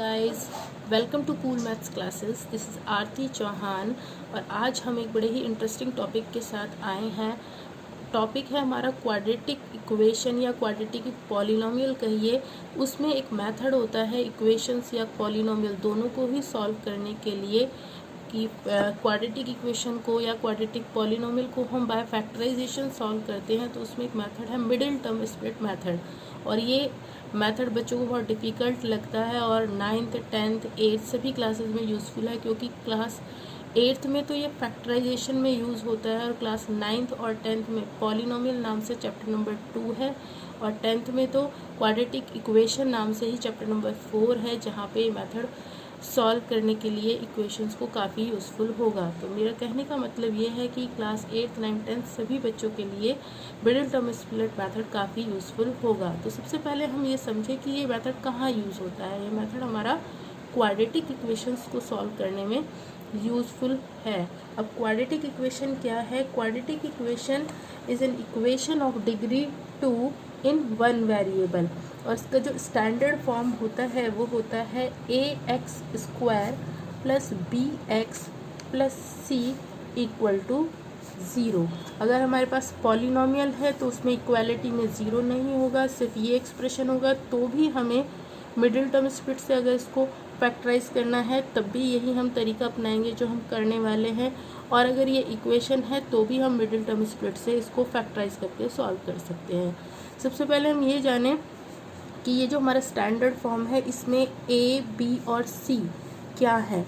Guys, welcome to cool maths classes. This is Aarti Chauhan और आज हम एक बड़े ही इंटरेस्टिंग टॉपिक के साथ आए हैं। टॉपिक है हमारा क्वाड्रेटिक इक्वेशन या क्वाड्रेटिक पॉलिनोमियल कहिए। उसमें एक मेथड होता है इक्वेशंस या पॉलिनोमियल दोनों को ही सॉल्व करने के लिए कि क्वाड्रेटिक इक्वेशन को या क्वाड्रेटिक पॉलिनोमियल को हम बाय फैक्टराइजेशन सॉल्व करते हैं। तो उसमें एक मेथड है मिडिल टर्म स्प्लिट मेथड, और ये मेथड बच्चों को बहुत डिफ़िकल्ट लगता है और 9th 10th 8th सभी क्लासेस में यूज़फुल है, क्योंकि क्लास 8th में तो ये फैक्टराइजेशन में यूज़ होता है और क्लास 9th और 10th में पॉलिनोमियल नाम से चैप्टर नंबर 2 है, और 10th में तो क्वाड्रेटिक इक्वेशन नाम से ही चैप्टर नंबर 4 है, जहाँ पे मेथड सॉल्व करने के लिए इक्वेशंस को काफ़ी यूज़फुल होगा। तो मेरा कहने का मतलब ये है कि क्लास 8th 9th 10th सभी बच्चों के लिए मिडिल टर्म स्प्लिट मेथड काफ़ी यूज़फुल होगा। तो सबसे पहले हम ये समझें कि ये मेथड कहाँ यूज़ होता है। ये मेथड हमारा क्वाड्रेटिक इक्वेशंस को सॉल्व करने में यूज़फुल है। अब क्वाड्रेटिक इक्वेशन क्या है? Quadratic equation is an equation of degree 2 in one variable, और इसका जो स्टैंडर्ड फॉर्म होता है वो होता है ax² plus bx plus c equal to 0। अगर हमारे पास पॉलिनोमियल है तो उसमें इक्वालिटी में 0 नहीं होगा, सिर्फ ये एक्सप्रेशन होगा। तो भी हमें मिडिल टर्म स्प्लिट से अगर इसको फैक्टराइज करना है तब भी यही हम तरीका अपनाएंगे जो हम करने वाले हैं, और अगर ये इक्वेशन है तो भी हम मिडिल टर्म स्प्लिट से इसको फैक्टराइज करके सॉल्व कर सकते हैं। सबसे पहले हम ये जानें कि ये जो हमारा स्टैंडर्ड फॉर्म है इसमें a, b और c क्या है।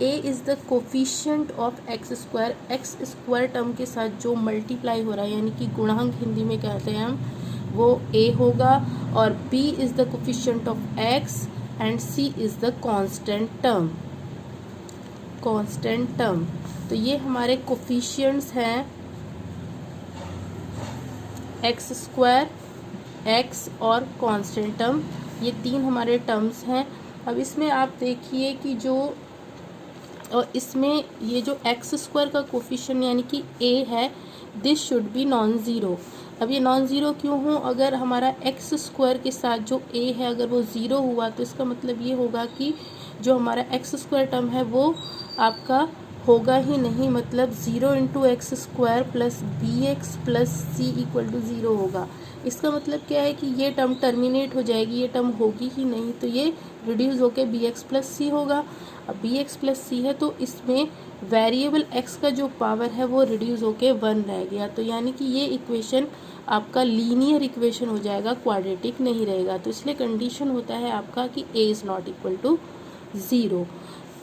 a is the coefficient of x² term के साथ जो मल्टीप्लाई हो रहा है, यानी कि गुणांक हिंदी में कहते हैं हम, वो a होगा, और b is the coefficient of x and c is the constant term. तो ये हमारे कोफिशिएंट्स हैं x², x और कांस्टेंट टर्म, ये तीन हमारे टर्म्स हैं। अब इसमें आप देखिए कि और इसमें ये जो x² का कोफिशिएंट यानी कि a है, this should be non zero. अब ये नॉन ज़ीरो क्यों हो? अगर हमारा x² के साथ जो a है अगर वो ज़ीरो हुआ तो इसका मतलब ये होगा कि जो हमारा x² टर्म है वो आपका होगा ही नहीं, मतलब 0 × x² plus bx plus c equal to 0 होगा। इसका मतलब क्या है कि ये टर्म टर्मिनेट हो जाएगी, ये टर्म होगी ही नहीं, तो ये रिड्यूस होकर bx प्लस c होगा। अब bx प्लस c है तो इसमें वेरिएबल x का जो पावर है वो रिड्यूस होकर 1 रह गया, तो यानी कि ये इक्वेशन आपका लीनियर इक्वेशन हो जाएगा, क्वाड्रेटिक नहीं रहेगा। तो इसलिए कंडीशन होता है आपका कि a is not equal to 0।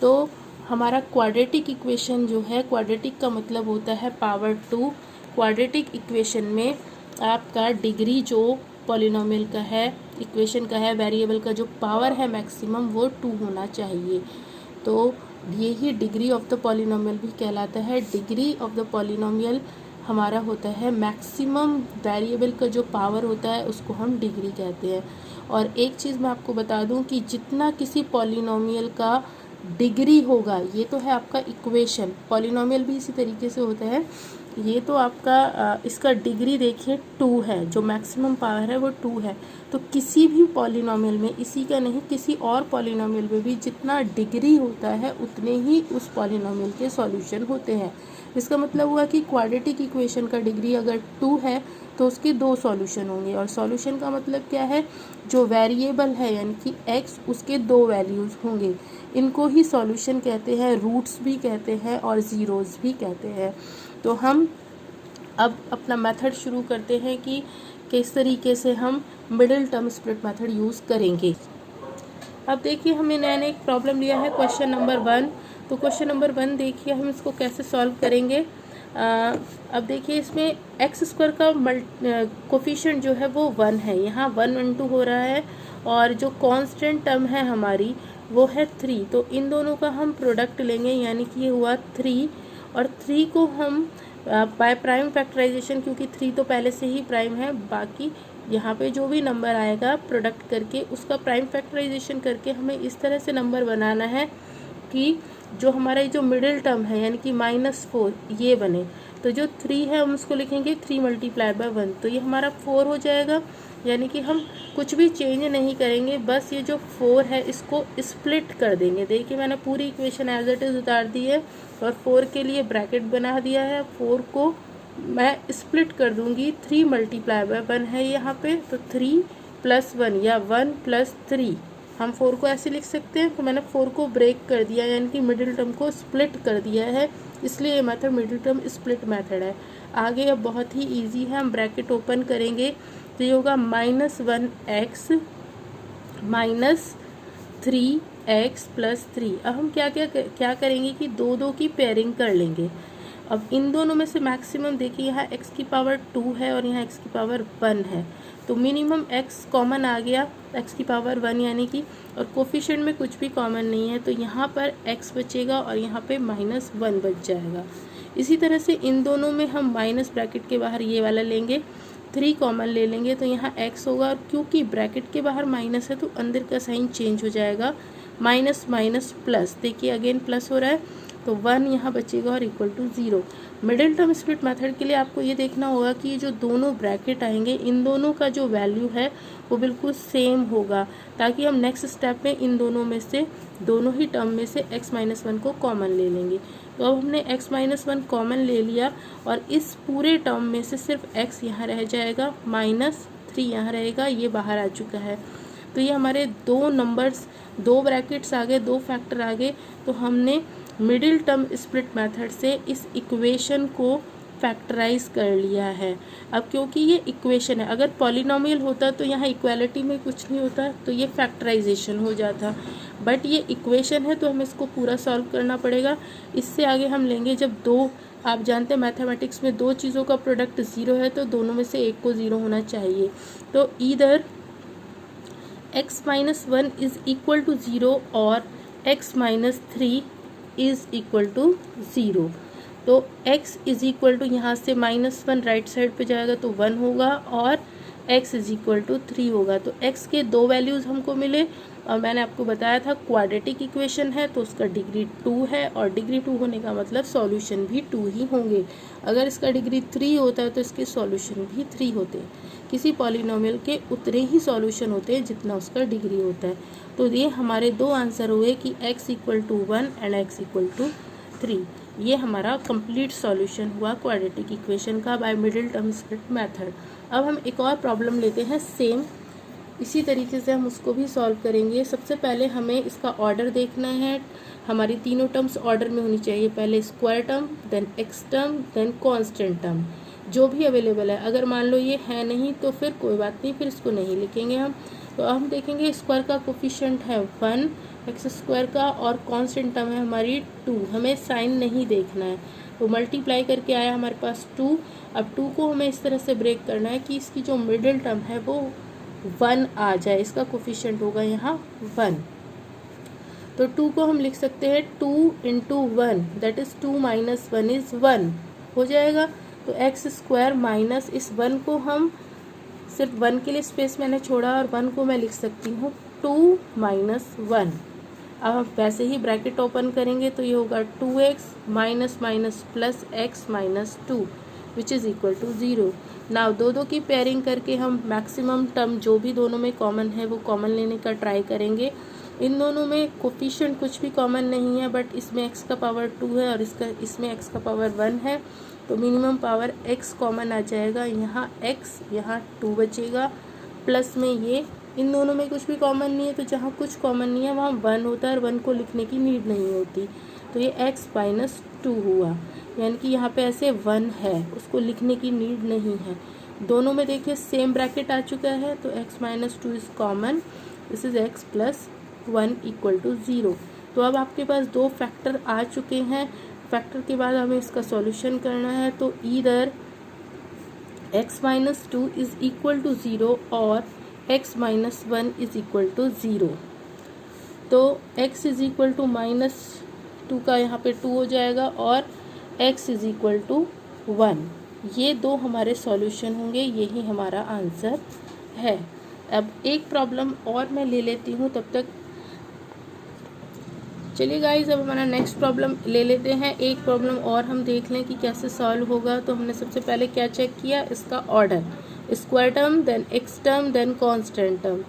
तो हमारा क्वाड्रेटिक इक्वेशन जो है, क्वाड्रेटिक का मतलब होता है पावर 2। क्वाड्रेटिक इक्वेशन में आपका डिग्री जो पॉलिनोमियल का है, इक्वेशन का है, वेरिएबल का जो पावर है मैक्सिमम वो 2 होना चाहिए। तो यही डिग्री ऑफ द पॉलिनोमियल भी कहलाता है। डिग्री ऑफ द पॉलिनोमियल हमारा होता है मैक्सिमम वेरिएबल का जो पावर होता है उसको हम डिग्री कहते हैं। और एक चीज़ मैं आपको बता दूं कि जितना किसी पॉलिनोमियल का डिग्री होगा, ये तो है आपका इक्वेशन, पॉलिनोमियल भी इसी तरीके से होता है। ये तो आपका इसका डिग्री देखिए 2 है, जो मैक्सिमम पावर है वो 2 है। तो किसी भी पॉलिनोमियल में, इसी का नहीं किसी और पॉलिनोमियल में भी जितना डिग्री होता है उतने ही उस पॉलिनोमियल के सॉल्यूशन होते हैं। इसका मतलब हुआ कि क्वाड्रेटिक इक्वेशन का डिग्री अगर 2 है तो उसके 2 सॉल्यूशन होंगे, और सॉल्यूशन का मतलब क्या है, जो वेरिएबल है यानी कि x उसके 2 वैल्यूज़ होंगे। इनको ही सॉल्यूशन कहते हैं, रूट्स भी कहते हैं और ज़ीरोज़ भी कहते हैं। तो हम अब अपना मेथड शुरू करते हैं कि किस तरीके से हम middle term split method use करेंगे। अब देखिए हमने नया एक प्रॉब्लम लिया है, क्वेश्चन नंबर 1। तो क्वेश्चन नंबर 1 देखिए हम इसको कैसे सॉल्व करेंगे। अब देखिए इसमें x² का कोफिशिएंट जो है वो 1 है, यहाँ 1 × 2 हो रहा है, और जो कांस्टेंट टर्म है हमारी वो है 3। तो इन दोनों का हम प्रोडक्ट लेंगे, यानी कि ये हुआ 3, और 3 को हम बाय प्राइम फैक्टराइजेशन, क्योंकि 3 तो पहले से ही प्राइम है, बाकी यहाँ पे जो भी नंबर आएगा प्रोडक्ट करके उसका प्राइम फैक्टराइजेशन करके हमें इस तरह से नंबर बनाना है कि जो हमारा जो मिडिल टर्म है यानी कि -4 ये बने। तो जो 3 है हम उसको लिखेंगे 3 मल्टीप्लाई बाय 1, तो ये हमारा 4 हो जाएगा। यानी कि हम कुछ भी चेंज नहीं करेंगे, बस ये जो 4 है इसको स्प्लिट कर देंगे। देखिए मैंने पूरी इक्वेशन एज इट इज़ उतार दी है और 4 के लिए ब्रैकेट बना दिया है। 4 को मैं स्प्लिट कर दूंगी, 3 मल्टीप्लाई बाय 1 है यहाँ पे, तो 3 + 1 या 1 + 3 हम 4 को ऐसे लिख सकते हैं। तो मैंने 4 को ब्रेक कर दिया, यानी कि मिडिल टर्म को स्प्लिट कर दिया है, इसलिए ये method middle term split method है। आगे अब बहुत ही इजी है, हम ब्रैकेट ओपन करेंगे तो ये होगा -1x - 3x + 3। अब हम क्या करेंगे कि दो की पेयरिंग कर लेंगे। अब इन दोनों में से मैक्सिमम देखिए, यहाँ x की पावर 2 है और यहाँ x की पावर 1 है, तो मिनिमम x कॉमन आ गया, x की पावर 1 यानी कि, और कोफिशिएंट में कुछ भी कॉमन नहीं है, तो यहाँ पर x बचेगा और यहाँ पे -1 बच जाएगा। इसी तरह से इन दोनों में हम माइनस ब्रैकेट के बाहर ये वाला लेंगे, 3 कॉमन ले लेंगे, तो यहाँ x होगा, और क्योंकि ब्रैकेट के बाहर माइनस है तो अंदर का साइन चेंज हो जाएगा, माइनस माइनस प्लस, देखिए अगेन प्लस हो रहा है, तो 1 यहाँ बचेगा और equal to 0। Middle term split method के लिए आपको ये देखना होगा कि ये जो दोनों ब्रैकेट आएंगे इन दोनों का जो वैल्यू है वो बिल्कुल सेम होगा, ताकि हम नेक्स्ट स्टेप में इन दोनों में से, दोनों ही टर्म में से x - 1 को कॉमन ले लेंगे। तो अब हमने x - 1 कॉमन ले लिया और इस पूरे टर्म में से सिर्फ x यहाँ रह जाएगा, -3 यहाँ रहेगा, ये बाहर आ चुका है। तो ये हमारे दो नंबर्स, दो ब्रैकेट्स आ गए, दो फैक्टर आ गए। तो हमने मिडिल टर्म स्प्लिट मेथड से इस इक्वेशन को फैक्टराइज कर लिया है। अब क्योंकि ये इक्वेशन है, अगर पॉलिनोमियल होता तो यहाँ इक्वालिटी में कुछ नहीं होता, तो ये फैक्टराइजेशन हो जाता, बट ये इक्वेशन है तो हमें इसको पूरा सॉल्व करना पड़ेगा। इससे आगे हम लेंगे जब दो, आप जानते हैं मैथमेटिक्स में दो चीज़ों का प्रोडक्ट 0 है तो दोनों में से एक को 0 होना चाहिए। तो either x - 1 is equal to 0 और x - 3 इज इक्वल टू 0। तो x इज इक्वल टू, यहाँ से -1 राइट साइड पे जाएगा तो 1 होगा और x इज इक्वल टू 3 होगा। तो x के दो वैल्यूज़ हमको मिले, और मैंने आपको बताया था क्वाड्रेटिक इक्वेशन है तो उसका डिग्री 2 है, और डिग्री 2 होने का मतलब सॉल्यूशन भी 2 ही होंगे। अगर इसका डिग्री 3 होता है तो इसके सॉल्यूशन भी 3 होते हैं। किसी पॉलिनोमियल के उतने ही सॉल्यूशन होते हैं जितना उसका डिग्री होता है। तो ये हमारे दो आंसर हुए कि x = 1 एंड x = 3। ये हमारा कंप्लीट सॉल्यूशन हुआ क्वाड्रेटिक इक्वेशन का by middle term split method. अब हम एक और प्रॉब्लम लेते हैं, सेम इसी तरीके से हम उसको भी सॉल्व करेंगे। सबसे पहले हमें इसका ऑर्डर देखना है, हमारी तीनों टर्म्स ऑर्डर में होनी चाहिए, पहले square term, then x term, then constant term, जो भी अवेलेबल है। अगर मान लो ये है नहीं तो फिर कोई बात नहीं, फिर इसको नहीं लिखेंगे हम। तो हम देखेंगे स्क्वायर का कोफिशिएंट है 1 एक्स स्क्वायर का, और कांस्टेंट टर्म है हमारी 2, हमें साइन नहीं देखना है। तो मल्टीप्लाई करके आया हमारे पास 2। अब 2 को हमें इस तरह से ब्रेक करना है कि इसकी जो मिडिल टर्म है वो 1 आ जाए, इसका कोफिशिएंट होगा यहाँ 1। तो 2 को हम लिख सकते हैं 2 × 1 दैट इज़ 2 - 1 इज़ 1 हो जाएगा। तो एक्स स्क्वायर माइनस इस 1 को हम सिर्फ 1 के लिए स्पेस मैंने छोड़ा, और 1 को मैं लिख सकती हूँ 2 - 1। अब हम वैसे ही ब्रैकेट ओपन करेंगे तो ये होगा 2x minus minus plus x - 2 which is equal to 0। Now दो की पेयरिंग करके हम मैक्सिमम टर्म जो भी दोनों में कॉमन है वो कॉमन लेने का ट्राई करेंगे। इन दोनों में कोफिशिएंट कुछ भी कॉमन नहीं है, बट इसमें x का पावर 2 है और इसमें x का पावर 1 है, तो मिनिमम पावर x कॉमन आ जाएगा। यहाँ x, यहाँ 2 बचेगा, प्लस में ये, इन दोनों में कुछ भी कॉमन नहीं है, तो जहाँ कुछ कॉमन नहीं है वहाँ 1 होता है और 1 को लिखने की नीड नहीं होती। तो ये x - 2 हुआ, यानी कि यहाँ पे ऐसे 1 है, उसको लिखने की नीड नहीं है। दोनों में देखिए सेम ब्रैकेट आ चुका है, तो x - 2 is common, this is x + 1 = 0। तो अब आपके पास दो फैक्टर आ चुके हैं। फैक्टर के बाद हमें इसका सॉल्यूशन करना है, तो either x - 2 is equal to 0 और x - 1 इज़ इक्वल टू 0। तो x इज़ इक्वल टू -2 का यहाँ पे 2 हो जाएगा और x इज़ इक्वल टू 1। ये दो हमारे सॉल्यूशन होंगे, यही हमारा आंसर है। अब एक प्रॉब्लम और मैं ले लेती हूँ, तब तक चलिए गाइज, अब हमारा नेक्स्ट प्रॉब्लम ले लेते हैं। एक प्रॉब्लम और हम देख लें कि कैसे सॉल्व होगा। तो हमने सबसे पहले क्या चेक किया, इसका order, square term, then x term, then constant term.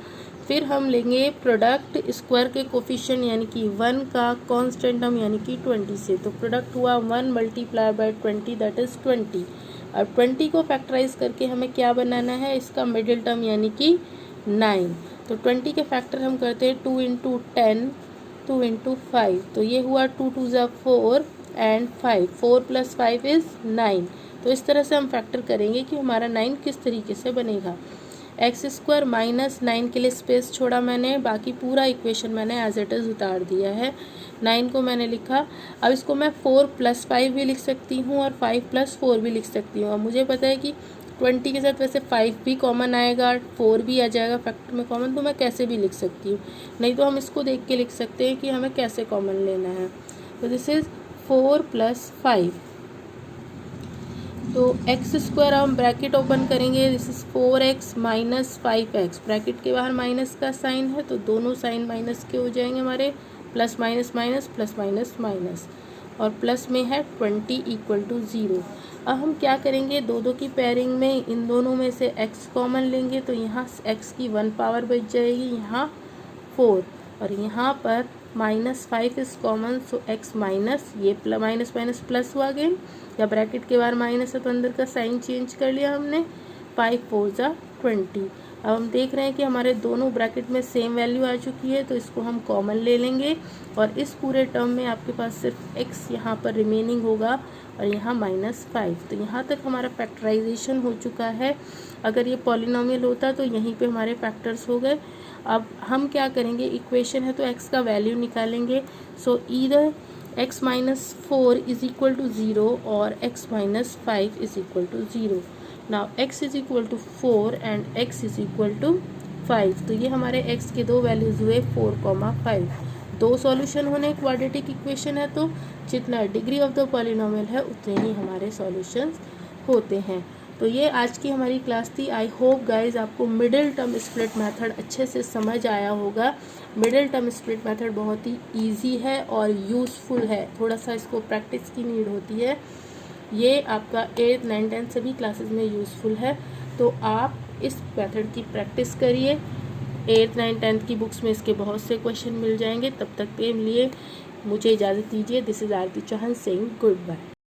फिर हम लेंगे प्रोडक्ट स्क्वायर के कोफिशिएंट यानी कि 1 का, कांस्टेंट टर्म यानी कि 20 से। तो प्रोडक्ट हुआ 1 मल्टीप्लाई बाय 20 दैट इज 20। अब 20 को फैक्टराइज करके हमें क्या बनाना है, इसका मिडिल टर्म यानी कि 9। तो 20 के फैक्टर हम करते हैं 2 इंटू 10, 2 इंटू 5। तो ये हुआ 2 2 ज़ा 4 एंड 5, 4 प्लस 5 इज़ 9। तो इस तरह से हम फैक्टर करेंगे कि हमारा 9 किस तरीके से बनेगा। एक्स स्क्वायर माइनस 9 के लिए स्पेस छोड़ा मैंने, बाकी पूरा इक्वेशन मैंने एज इट इज़ उतार दिया है। 9 को मैंने लिखा। अब इसको मैं 4 प्लस 5 भी लिख सकती हूँ और 5 प्लस 4 भी लिख सकती हूँ। अब मुझे पता है कि 20 के साथ वैसे 5 भी कॉमन आएगा, 4 भी आ जाएगा फैक्टर में कॉमन, तो मैं कैसे भी लिख सकती हूँ। नहीं तो हम इसको देख के लिख सकते हैं कि हमें कैसे कॉमन लेना है। तो दिस इज़ 4 प्लस 5। तो एक्स स्क्वायर हम ब्रैकेट ओपन करेंगे, this is 4x minus 5x, bracket के बाहर माइनस का साइन है तो दोनों साइन माइनस के हो जाएंगे हमारे, plus minus minus, plus minus minus, और प्लस में है 20 इक्वल टू 0। अब हम क्या करेंगे, दो की पेयरिंग में इन दोनों में से x कॉमन लेंगे, तो यहाँ x की 1 पावर बच जाएगी, यहाँ 4, और यहाँ पर -5 is common, so x minus, ये माइनस माइनस प्लस हुआ अगेन, या ब्रैकेट के बाहर माइनस है तो अंदर का साइन चेंज कर लिया हमने, 5 4 ज़ा 20। अब हम देख रहे हैं कि हमारे दोनों ब्रैकेट में सेम वैल्यू आ चुकी है, तो इसको हम कॉमन ले लेंगे और इस पूरे टर्म में आपके पास सिर्फ x यहाँ पर रिमेनिंग होगा और यहाँ -5। तो यहाँ तक हमारा फैक्टराइजेशन हो चुका है। अगर ये पॉलिनोमियल होता तो यहीं पे हमारे फैक्टर्स हो गए। अब हम क्या करेंगे, इक्वेशन है तो x का वैल्यू निकालेंगे। So either x minus 4 is equal to 0 और x minus 5 is equal to 0। Now x is equal to 4 and x is equal to 5। तो ये हमारे x के दो वैल्यूज हुए 4, 5। दो सॉल्यूशन होने क्वाड्रेटिक इक्वेशन है तो जितना डिग्री ऑफ द पॉलिनोमियल है उतने ही हमारे सॉल्यूशंस होते हैं। तो ये आज की हमारी क्लास थी। आई होप गाइज आपको मिडिल टर्म स्प्लिट मेथड अच्छे से समझ आया होगा। मिडिल टर्म स्प्लिट मेथड बहुत ही इजी है और यूज़फुल है, थोड़ा सा इसको प्रैक्टिस की नीड होती है। ये आपका 8, 9, 10 सभी क्लासेस में यूज़फुल है, तो आप इस मेथड की प्रैक्टिस करिए। 8, 9, 10 की बुक्स में इसके बहुत से क्वेश्चन मिल जाएंगे। तब तक के लिए मुझे इजाज़त दीजिए। This is Aarti Chauhan saying good bye.